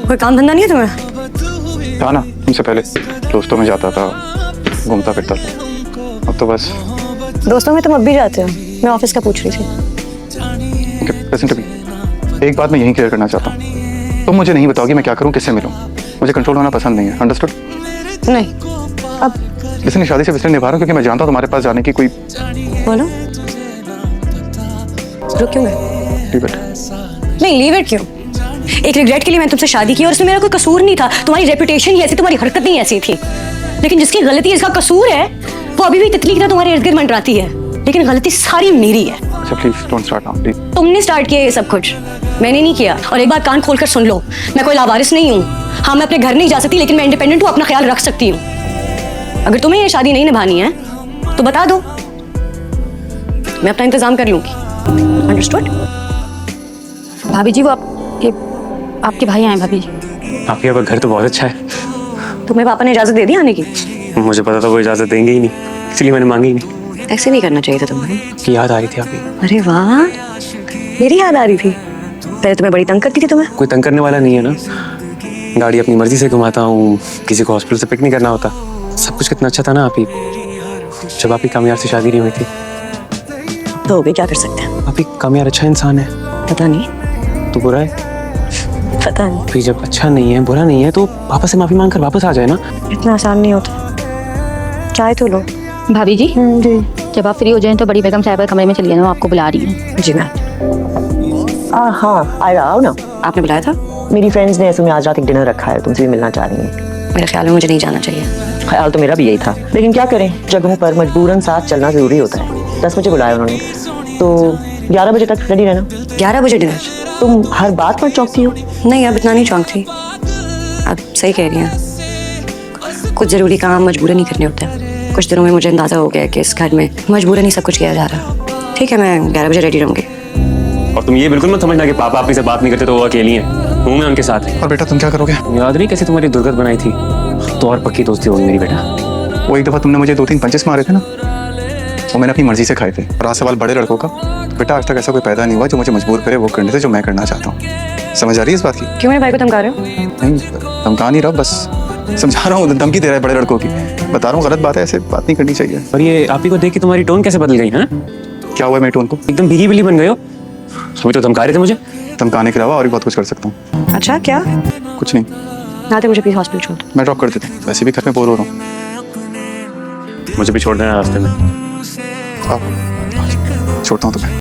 कोई काम धंधा नहीं है तुम्हें? था ना, तुमसे पहले दोस्तों में जाता था, घूमता फिरता था। अब तो बस दोस्तों में तुम अब भी जाते हो? मैं ऑफिस का पूछ रही थी। listen to me, एक बात मैं यही क्लियर करना चाहता हूँ, तुम मुझे नहीं बताओगी मैं क्या करूँ, किससे मिलूँ। मुझे कंट्रोल होना पसंद नहीं है, अंडरस्टूड? नहीं। अब इसलिए शादी से इसलिए निभा रहा हूँ क्योंकि मैं जानता हूँ तुम्हारे पास जाने की कोई। बोलो। रुक क्यों गए? Leave it. नहीं, लीव इट क्यों? एक रिग्रेट के लिए मैंने तुमसे शादी की और इसमें मेरा कोई कसूर नहीं था। तुम्हारी रेपुटेशन ही ऐसी, तुम्हारी हरकत ही ऐसी थी। लेकिन जिसकी गलती इसका कसूर है वो अभी भी तितली की तरह तुम्हारे इर्द गिर्द मंडराती है। लेकिन गलती सारी मेरी है। अच्छा please don't start now please. तुमने स्टार्ट किया ये सब कुछ, मैंने नहीं किया। और एक बात कान खोलकर सुन लो, मैं कोई लावारिस नहीं हूँ। हाँ, मैं अपने घर नहीं जा सकती लेकिन मैं इंडिपेंडेंट हूँ, अपना ख्याल रख सकती हूँ। अगर तुम्हें ये शादी नहीं निभानी है तो बता दो, मैं अपना इंतजाम कर लूंगी। अंडरस्टूड? भाभी जी, वो आपके भाई आए। भाभी जी, आपके यहाँ घर तो बहुत अच्छा है। तुम्हें पापा ने इजाजत दे दी आने की? मुझे पता था वो इजाजत देंगे ही नहीं, इसलिए मैंने मांगी ही नहीं। ऐसे नहीं करना चाहिए था तुम्हें। कि याद आ रही थी आपकी। अरे वाह, मेरी याद आ रही थी। पहले तुम्हें बड़ी तंग करती थी। तुम्हें कोई तंग करने वाला नहीं है ना, गाड़ी अपनी मर्जी से घुमाता हूँ, किसी को हॉस्पिटल से पिक नहीं करना होता। सब कुछ कितना अच्छा था ना आप ही, जब आपकी कामयाब से शादी नहीं हुई थी। तो हो गई, क्या कर सकते हैं। आप एक कामयाब अच्छा इंसान है। पता नहीं। तो बुरा है? पता नहीं। फिर जब अच्छा नहीं है, बुरा नहीं है, तो पापा से माफी मांग कर वापस आ जाए ना। इतना आसान नहीं होता। चाय तो लो। भाभी जी, जी। जब आप फ्री हो जाएं तो बड़ी बेगम साहब कमरे में चलिए ना, वो आपको बुला रही हैं। जी मैं। हाँ आएगा, आओ ना। आपने बुलाया था? मेरी फ्रेंड्स ने तुम्हें आज रात एक डिनर रखा है, तुमसे भी मिलना चाह रही हैं। मेरे ख्याल में मुझे नहीं जाना चाहिए। ख्याल तो मेरा भी यही था, लेकिन क्या करें, जगहों पर मजबूरन साथ चलना जरूरी होता है। 10 बजे बुलाया उन्होंने, तो 11 बजे तक रेडी रहना। 11 बजे डिनर? तुम हर बात पर चौंकती हो। नहीं, अब इतना नहीं चौंकती। आप सही कह रही हैं, कुछ ज़रूरी काम मजबूरन नहीं करने होते। कुछ दिनों में मुझे अंदाज़ा हो गया कि इस घर में मजबूरन ही सब कुछ किया जा रहा। ठीक है, मैं 11 बजे रेडी रहूँगी। और तुम ये बिल्कुल मत समझना कि पापा आपसे बात नहीं करते तो वो अकेली हैं। हूँ मैं उनके साथ। और बेटा तुम क्या करोगे? याद नहीं कैसे तुम्हारी दुर्गत बनाई थी, तो और पक्की दोस्ती होगी मेरी बेटा। वो एक दफा तुमने मुझे 2-3 पंचेस मारे थे ना, वो मैंने अपनी मर्जी से खाए थे। और आज सवाल बड़े लड़कों का, तो बेटा आज तक ऐसा कोई पैदा नहीं हुआ जो मुझे मजबूर करे वो करने से जो मैं करना चाहता हूँ। समझ आ रही है इस बात की? क्यों मेरे भाई को धमका रहे हो? नहीं धमका नहीं रहा, बस समझा रहा हूँ, धमकी दे रहा है बड़े लड़कों की। बता रहा हूँ गलत बात है, ऐसे बात नहीं करनी चाहिए। और ये आप ही को देख के तुम्हारी टोन कैसे बदल गई है? क्या हुआ मेरी टोन को? एकदम भीगी बिल्ली बन गए हो। अभी तो धमका रहे थे मुझे। धमकाने के अलावा और भी बहुत कुछ कर सकता हूँ। अच्छा, क्या? कुछ नहीं। आते मुझे प्लीज हॉस्पिटल छोड़ दो। मैं ड्रॉप कर देता हूँ, वैसे भी घर में बोर हो रहा हूँ। मुझे भी छोड़ देना रास्ते में। छोड़ता हूँ तुम्हें।